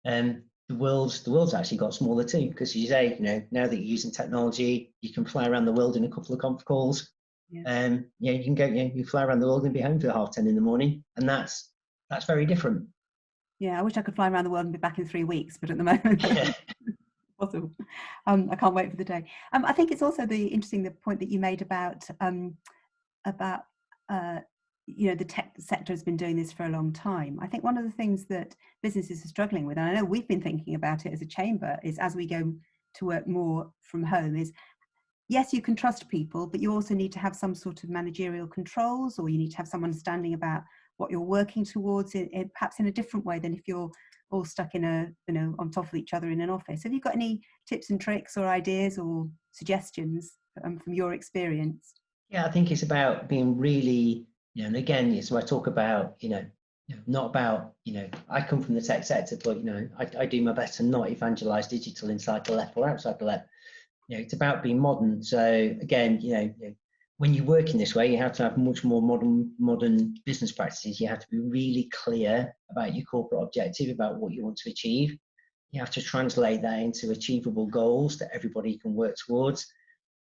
and the world's actually got smaller too, because as you say, now that you're using technology, you can fly around the world in a couple of conf calls. Yeah. You can go, you fly around the world and be home for 10:30 in the morning, and that's very different. Yeah, I wish I could fly around the world and be back in 3 weeks, but at the moment, possible. I can't wait for the day. I think it's also interesting the point that you made about the tech sector has been doing this for a long time. I think one of the things that businesses are struggling with, and I know we've been thinking about it as a chamber, is as we go to work more from home, is yes, you can trust people, but you also need to have some sort of managerial controls, or you need to have some understanding about what you're working towards, perhaps in a different way than if you're all stuck in on top of each other in an office. Have you got any tips and tricks or ideas or suggestions from your experience? Yeah, I think it's about being really, and again, so I talk about, not about, I come from the tech sector, but, I do my best to not evangelize digital inside the LEP or outside the LEP. It's about being modern. So again, when you work in this way, you have to have much more modern business practices. You have to be really clear about your corporate objective, about what you want to achieve. You have to translate that into achievable goals that everybody can work towards.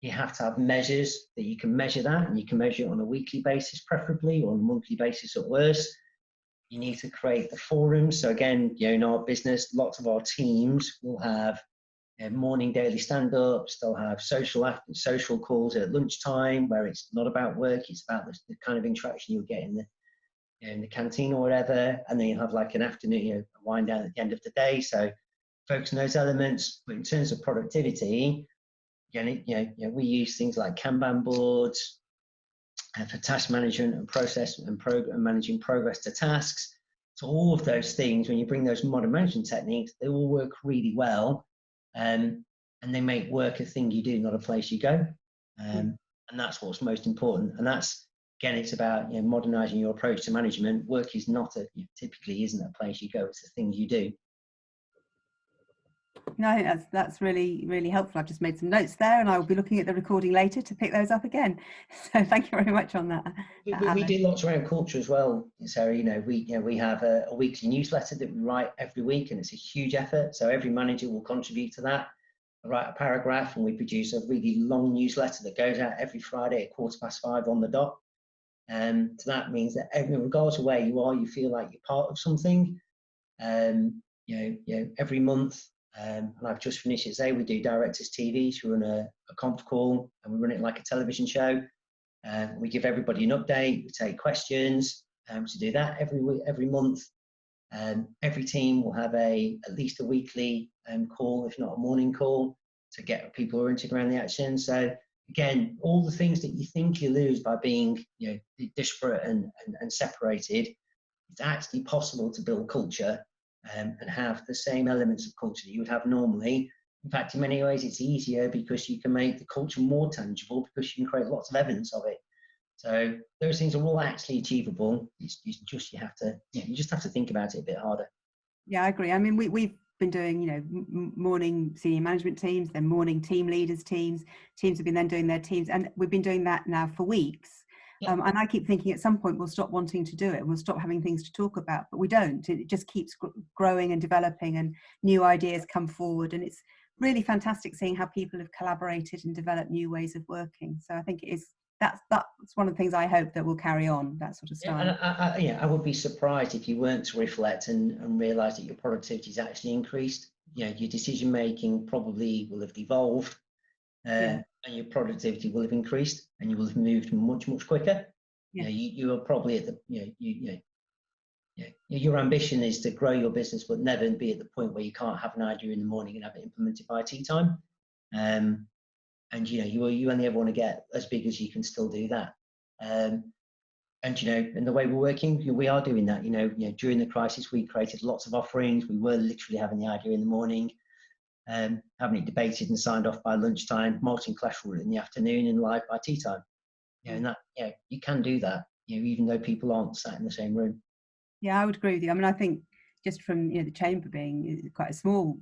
You have to have measures that you can measure that, and you can measure it on a weekly basis, preferably, or on a monthly basis at worst. You need to create the forums. So again, in our business, lots of our teams will have morning daily stand-ups. They'll have social calls at lunchtime, where it's not about work, it's about the kind of interaction you'll get in the canteen or whatever. And then you'll have like an afternoon, a wind down at the end of the day. So focus on those elements. But in terms of productivity, again, we use things like Kanban boards for task management and process and managing progress to tasks. So all of those things, when you bring those modern management techniques, they all work really well, and they make work a thing you do, not a place you go. And that's what's most important. And that's, again, it's about modernizing your approach to management. Work is not typically isn't a place you go, it's a thing you do. No, I think that's really, really helpful. I've just made some notes there, and I will be looking at the recording later to pick those up again. So thank you very much on that. We do lots around culture as well, Sarah. We have a weekly newsletter that we write every week, and it's a huge effort. So every manager will contribute to that. I write a paragraph, and we produce a really long newsletter that goes out every Friday at 5:15 on the dot. So that means that regardless of where you are, you feel like you're part of something. Every month. And I've just finished it today. We do Directors TV, so we run a conf call, and we run it like a television show. We give everybody an update, we take questions, to do that every month. Every team will have at least a weekly call, if not a morning call, to get people oriented around the action. So again, all the things that you think you lose by being disparate and separated, it's actually possible to build culture. And have the same elements of culture that you would have normally. In fact, in many ways, it's easier because you can make the culture more tangible because you can create lots of evidence of it. So those things are all actually achievable. You just have to think about it a bit harder. Yeah, I agree. I mean, we've been doing, morning senior management teams, then morning team leaders teams. Teams have been then doing their teams, and we've been doing that now for weeks. Yeah. And I keep thinking at some point we'll stop wanting to do it. We'll stop having things to talk about, but we don't. It just keeps growing and developing, and new ideas come forward. And it's really fantastic seeing how people have collaborated and developed new ways of working. So I think that's one of the things I hope that will carry on, that sort of style. Yeah, and I would be surprised if you weren't to reflect and realise that your productivity has actually increased. Your decision making probably will have devolved. And your productivity will have increased, and you will have moved much quicker. Yeah. You are probably at the your ambition is to grow your business, but never be at the point where you can't have an idea in the morning and have it implemented by tea time. And you only ever want to get as big as you can still do that. And the way we're working, we are doing that. During the crisis, we created lots of offerings. We were literally having the idea in the morning. Having it debated and signed off by lunchtime, multi-class rule in the afternoon, and live by tea time. And that, you can do that, even though people aren't sat in the same room. Yeah, I would agree with you. I mean, I think just from the Chamber being quite a small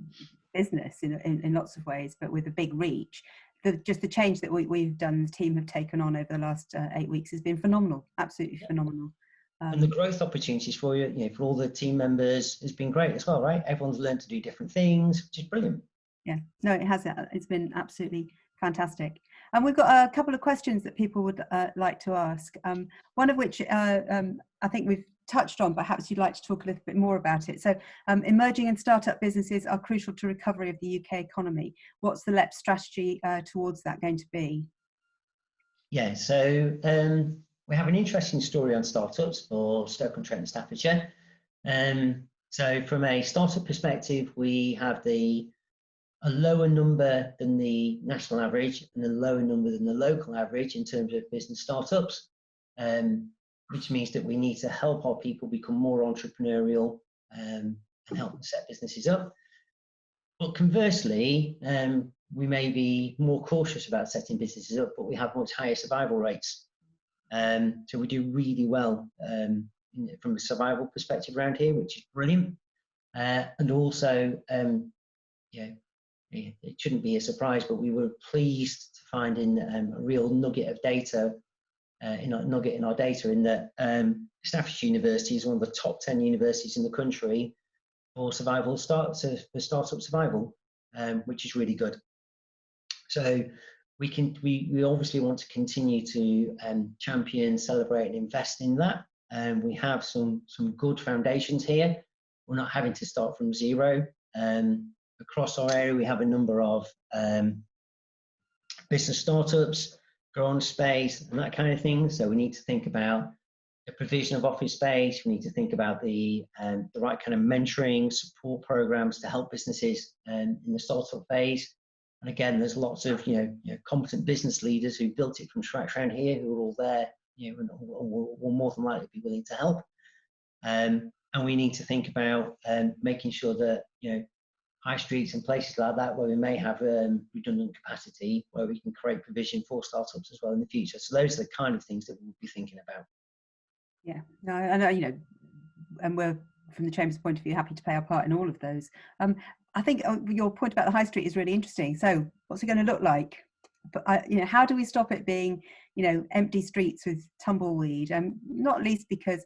business in lots of ways, but with a big reach, the change that we've done, the team have taken on over the last 8 weeks has been phenomenal, absolutely phenomenal. And the growth opportunities for for all the team members has been great as well, right? Everyone's learned to do different things, which is brilliant. Yeah, no, it has. It's been absolutely fantastic. And we've got a couple of questions that people would like to ask. One of which I think we've touched on, perhaps you'd like to talk a little bit more about it. So emerging and startup businesses are crucial to recovery of the UK economy. What's the LEP strategy towards that going to be? Yeah, so we have an interesting story on startups for Stoke-on-Trent and Staffordshire. So from a startup perspective, we have a lower number than the national average and a lower number than the local average in terms of business startups, which means that we need to help our people become more entrepreneurial and help them set businesses up. But conversely, we may be more cautious about setting businesses up, but we have much higher survival rates. So we do really well from a survival perspective around here, which is brilliant. And also, it shouldn't be a surprise, but we were pleased to find a real nugget of data, in our data, in that Staffordshire University is one of the top 10 universities in the country for startup survival, which is really good. So we obviously want to continue to champion, celebrate, and invest in that. We have some good foundations here. We're not having to start from zero. Across our area, we have a number of business startups, grow on space, and that kind of thing. So we need to think about the provision of office space. We need to think about the right kind of mentoring support programs to help businesses in the startup phase. And again, there's lots of competent business leaders who built it from scratch around here, who are all there, and will more than likely be willing to help. And we need to think about making sure that high streets and places like that, where we may have redundant capacity, where we can create provision for startups as well in the future. So those are the kind of things that we'll be thinking about. Yeah, no, I know, and we're, from the Chamber's point of view, happy to play our part in all of those. I think your point about the high street is really interesting. So what's it going to look like? But how do we stop it being, empty streets with tumbleweed? Not least because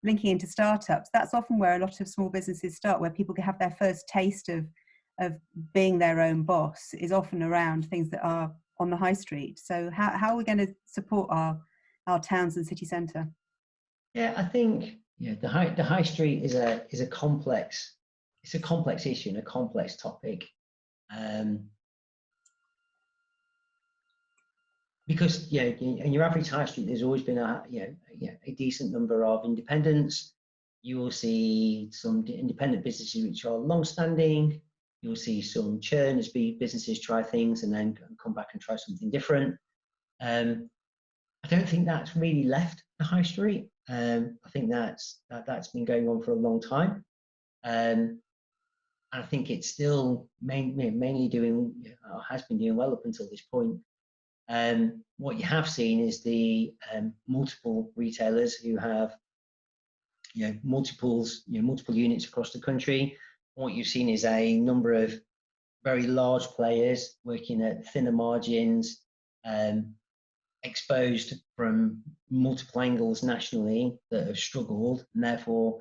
linking into startups, that's often where a lot of small businesses start, where people can have their first taste of being their own boss, is often around things that are on the high street. So how are we going to support our towns and city centre? Yeah, I think the high street is a complex issue and a complex topic, because in your average high street, there's always been a decent number of independents. You will see some independent businesses which are long-standing. You'll see some churn as businesses try things and then come back and try something different. I don't think that's really left the high street. I think that's been going on for a long time. And I think it's still mainly doing, or has been doing well up until this point. What you have seen is the multiple retailers who have multiple units across the country. What you've seen is a number of very large players working at thinner margins, exposed from multiple angles nationally, that have struggled, and therefore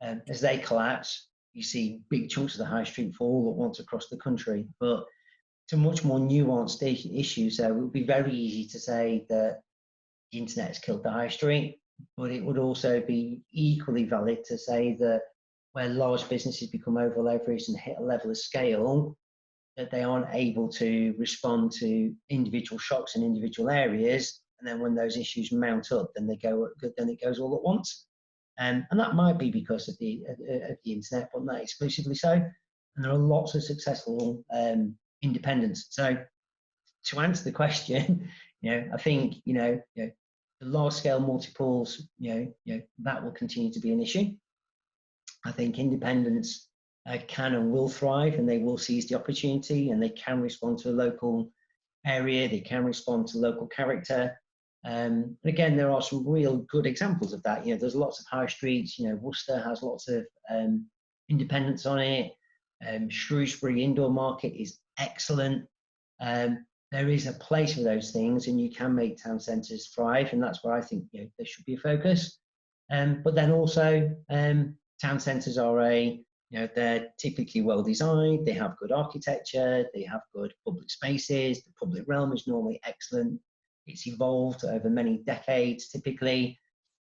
as they collapse, you see big chunks of the high street fall at once across the country. But to much more nuanced issues, so it would be very easy to say that the internet has killed the high street, but it would also be equally valid to say that where large businesses become over leveraged and hit a level of scale, that they aren't able to respond to individual shocks in individual areas, and then when those issues mount up, then it goes all at once. And that might be because of the internet, but not exclusively so. And there are lots of successful independents. So to answer the question, I think the large scale multiples, that will continue to be an issue. I think independents can and will thrive, and they will seize the opportunity, and they can respond to a local area, they can respond to local character. And again, there are some real good examples of that. There's lots of high streets. Worcester has lots of independents on it. Shrewsbury indoor market is excellent. There is a place for those things, and you can make town centres thrive, and that's where I think there should be a focus. But then also, town centres are they're typically well designed. They have good architecture. They have good public spaces. The public realm is normally excellent. It's evolved over many decades, typically.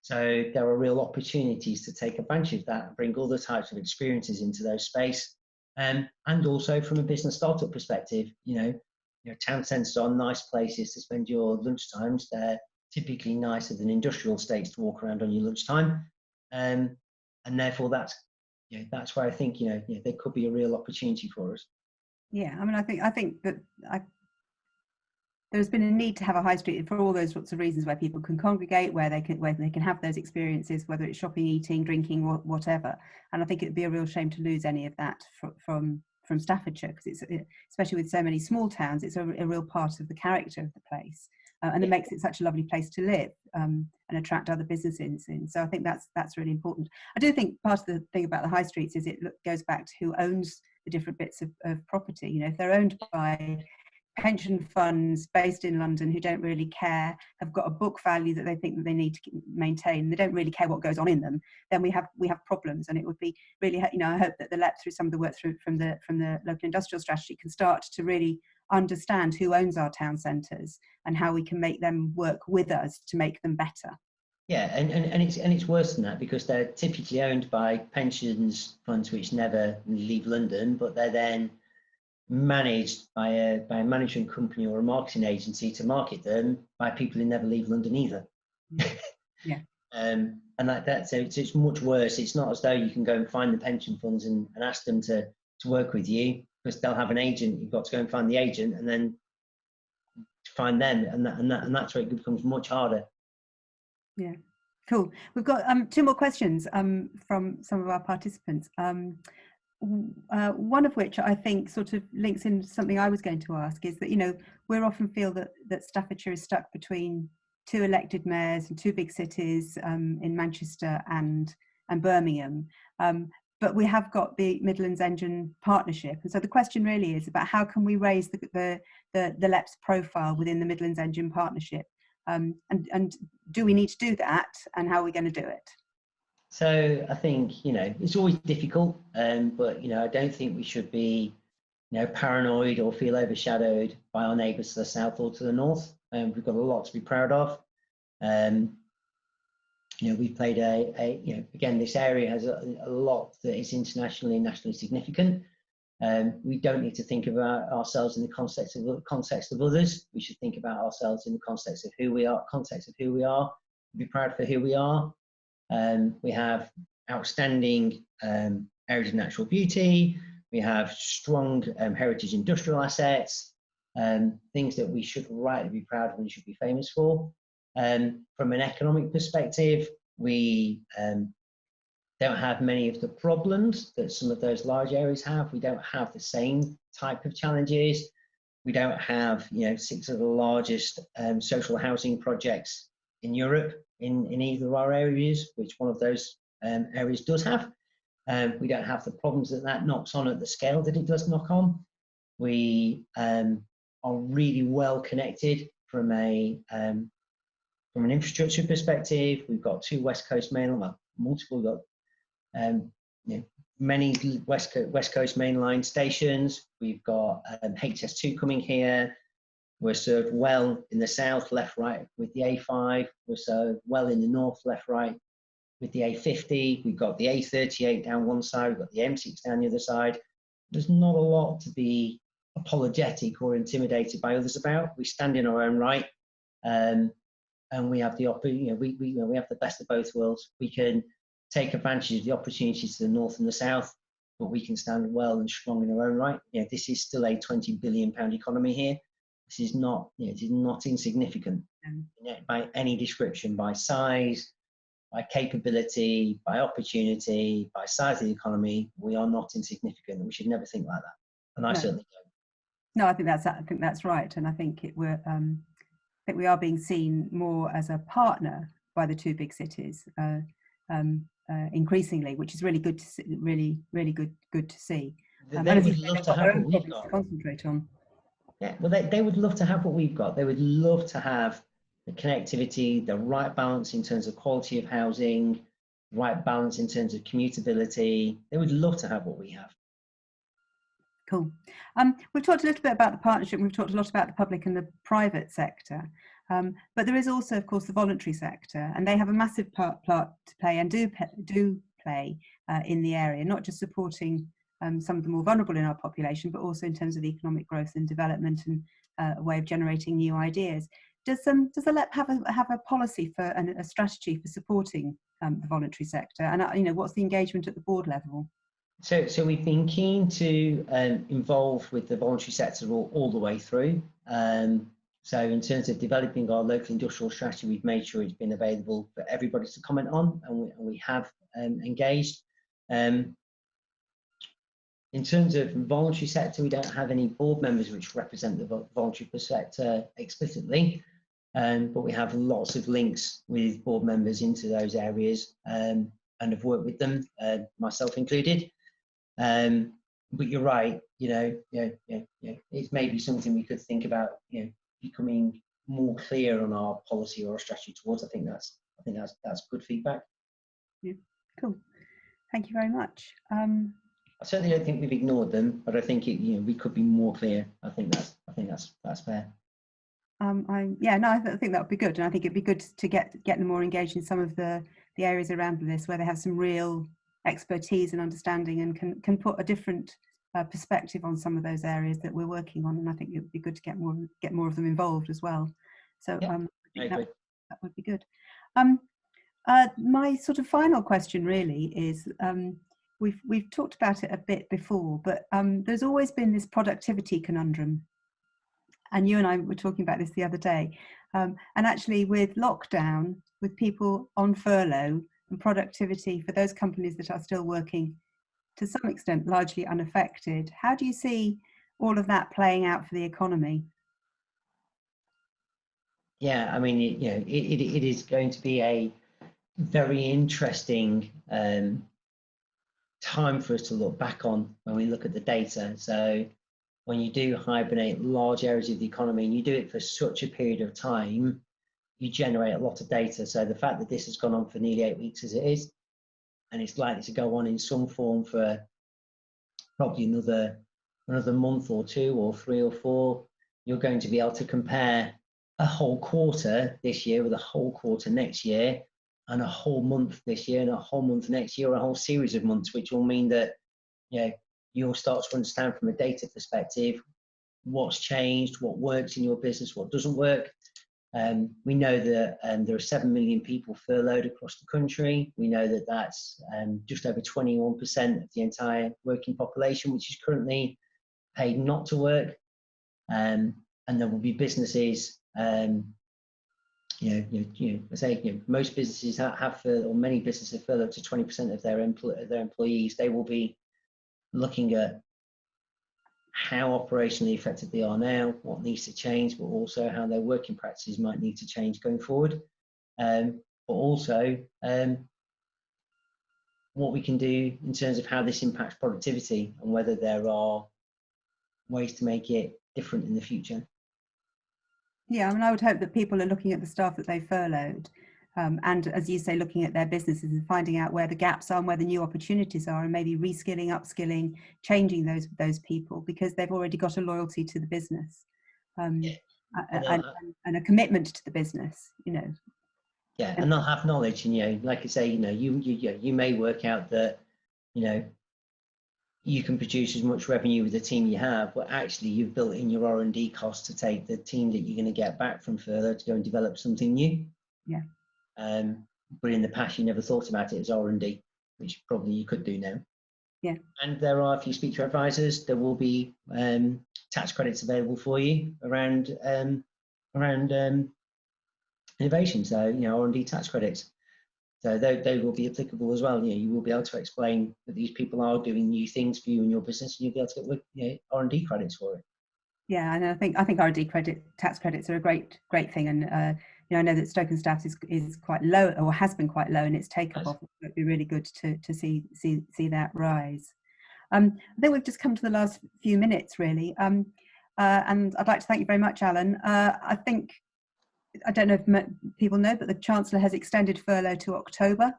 So there are real opportunities to take advantage of that and bring other types of experiences into those space. And also from a business startup perspective, town centres are nice places to spend your lunchtimes. They're typically nicer than industrial estates to walk around on your lunchtime. And therefore that's where I think, there could be a real opportunity for us. Yeah, I mean, I think that there's been a need to have a high street for all those sorts of reasons, where people can congregate, where they can have those experiences, whether it's shopping, eating, drinking, whatever. And I think it'd be a real shame to lose any of that from Staffordshire, because especially with so many small towns, it's a real part of the character of the place, and it makes it such a lovely place to live and attract other businesses in. So I think that's really important. I do think part of the thing about the high streets is it goes back to who owns the different bits of property. If they're owned by pension funds based in London who don't really care, have got a book value that they think that they need to maintain, they don't really care what goes on in them, then we have problems. And it would be really, I hope that the LEP, through some of the work from the local industrial strategy, can start to really understand who owns our town centres and how we can make them work with us to make them better. Yeah, and it's worse than that, because they're typically owned by pensions funds which never leave London, but they're then managed by a management company or a marketing agency to market them by people who never leave London either. Yeah. And so it's much worse. It's not as though you can go and find the pension funds and ask them to work with you, because they'll have an agent. You've got to go and find the agent and then find them, and that's where it becomes much harder. Yeah, cool. We've got 2 more questions from some of our participants. One of which I think sort of links into something I was going to ask, is that, you know, we often feel that Staffordshire is stuck between 2 elected mayors and 2 big cities in Manchester and Birmingham, but we have got the Midlands Engine Partnership, and so the question really is about how can we raise the LEP's profile within the Midlands Engine Partnership, and do we need to do that, and how are we going to do it? So I think, you know, it's always difficult, but, you know, I don't think we should be, you know, paranoid or feel overshadowed by our neighbours to the south or to the north. We've got a lot to be proud of. You know, we've played you know, again, this area has a lot that is internationally and nationally significant. We don't need to think about ourselves in the context of others. We should think about ourselves in the context of who we are, be proud for who we are. We have outstanding areas of natural beauty. We have strong heritage industrial assets, things that we should rightly be proud of and should be famous for. From an economic perspective, we don't have many of the problems that some of those large areas have. We don't have the same type of challenges. We don't have, you know, 6 of the largest social housing projects in Europe in either of our areas, which one of those areas does have. We don't have the problems that knocks on at the scale that it does knock on. We are really well connected from an infrastructure perspective. We've got 2 West Coast main, well, multiple, we've got you know, many West Coast mainline stations. We've got HS2 coming here. We're served well in the south, left, right with the A5. We're served well in the north, left, right with the A50. We've got the A38 down one side. We've got the M6 down the other side. There's not a lot to be apologetic or intimidated by others about. We stand in our own right, and we have the we have the best of both worlds. We can take advantage of the opportunities to the north and the south, but we can stand well and strong in our own right. You know, this is still a £20 billion economy here. This is not, you know, it is not insignificant by any description, by size, by capability, by opportunity, by size of the economy. We are not insignificant, and we should never think like that. And I certainly don't. No, I think that's right, and I think we are being seen more as a partner by the 2 big cities increasingly, which is really good to see. Really good to see. They would love to have what we've got. To concentrate on. Yeah, well, they would love to have what we've got. They would love to have the connectivity, the right balance in terms of quality of housing, right balance in terms of commutability. They would love to have what we have. Cool. We've talked a little bit about the partnership. We've talked a lot about the public and the private sector, but there is also, of course, the voluntary sector, and they have a massive part to play and do play in the area, not just supporting some of the more vulnerable in our population, but also in terms of economic growth and development and a way of generating new ideas. Does the LEP have a policy for and a strategy for supporting the voluntary sector? And you know, what's the engagement at the board level? So we've been keen to involve with the voluntary sector all the way through. So in terms of developing our local industrial strategy, we've made sure it's been available for everybody to comment on, and we have engaged. In terms of voluntary sector, we don't have any board members which represent the voluntary sector explicitly, but we have lots of links with board members into those areas and have worked with them, myself included. But you're right, it's maybe something we could think about, becoming more clear on our policy or our strategy towards. I think that's good feedback. Yeah, cool. Thank you very much. I certainly don't think we've ignored them, but I think we could be more clear. I think that's fair. I think that would be good, and I think it'd be good to get them more engaged in some of the areas around this where they have some real expertise and understanding and can put a different perspective on some of those areas that we're working on. And I think it would be good to get more of them involved as well. So yeah, that would be good. My sort of final question really is, we've talked about it a bit before, but there's always been this productivity conundrum. And you and I were talking about this the other day. And actually with lockdown, with people on furlough and productivity for those companies that are still working to some extent largely unaffected, how do you see all of that playing out for the economy? Yeah, I mean, it is going to be a very interesting time for us to look back on when we look at the data. So when you do hibernate large areas of the economy and you do it for such a period of time, you generate a lot of data. So the fact that this has gone on for nearly 8 weeks as it is, and it's likely to go on in some form for probably another month or 2 or 3 or 4, you're going to be able to compare a whole quarter this year with a whole quarter next year, and a whole month this year and a whole month next year, or a whole series of months, which will mean that you'll start to understand from a data perspective what's changed, what works in your business, what doesn't work. We know that there are 7 million people furloughed across the country. We know that that's just over 21% of the entire working population, which is currently paid not to work. And there will be businesses, most businesses have furloughed, or many businesses have furloughed to 20% of their employees. They will be looking at how operationally effective they are now, what needs to change, but also how their working practices might need to change going forward. But also what we can do in terms of how this impacts productivity and whether there are ways to make it different in the future. Yeah, I mean, I would hope that people are looking at the staff that they furloughed, and as you say, looking at their businesses and finding out where the gaps are and where the new opportunities are, and maybe reskilling, upskilling, changing those people, because they've already got a loyalty to the business, and a commitment to the business, Yeah, and they'll have knowledge, and like I say, you may work out that you can produce as much revenue with the team you have, but actually you've built in your R&D costs to take the team that you're going to get back from furlough to go and develop something new. Yeah. But in the past, you never thought about it as R&D, which probably you could do now. Yeah. And there are, if you speak to advisors, there will be tax credits available for you around innovation. So R&D tax credits. So they will be applicable as well. You will be able to explain that these people are doing new things for you in your business, and you'll be able to get R&D credits for it. Yeah, and I think R&D tax credits are a great thing, and I know that Stoke-on-Trent is quite low, or has been quite low in its take-up of it. It'd be really good to see that rise. I think we've just come to the last few minutes, really, and I'd like to thank you very much, Alun. I don't know if people know, but the Chancellor has extended furlough to October,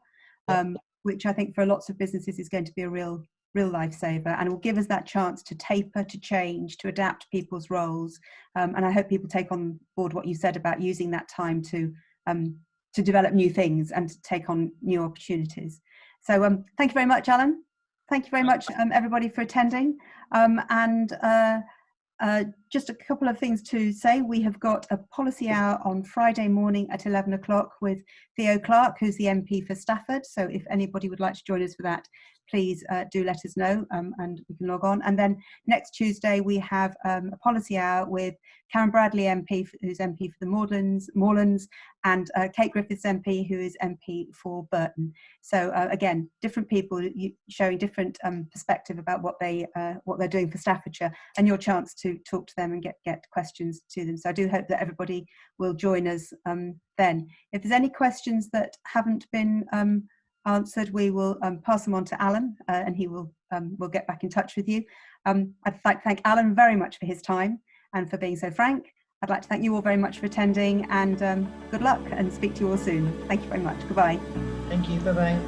which I think for lots of businesses is going to be a real lifesaver, and will give us that chance to taper, to change, to adapt people's roles. And I hope people take on board what you said about using that time to develop new things and to take on new opportunities. So thank you very much, Alun. Thank you very much, everybody, for attending. Just a couple of things to say. We have got a policy hour on Friday morning at 11 o'clock with Theo Clark, who's the MP for Stafford. So if anybody would like to join us for that, please do let us know, and we can log on. And then next Tuesday, we have a policy hour with Karen Bradley MP, who's MP for the Moorlands, and Kate Griffiths MP, who is MP for Burton. So again, different people showing different perspective about what they're doing for Staffordshire, and your chance to talk to them and get questions to them. So I do hope that everybody will join us then. If there's any questions that haven't been answered, we will pass them on to Alun, and he will get back in touch with you. I'd like to thank Alun very much for his time and for being so frank. I'd like to thank you all very much for attending, and good luck, and speak to you all soon. Thank you very much. Goodbye. Thank you. Bye-bye.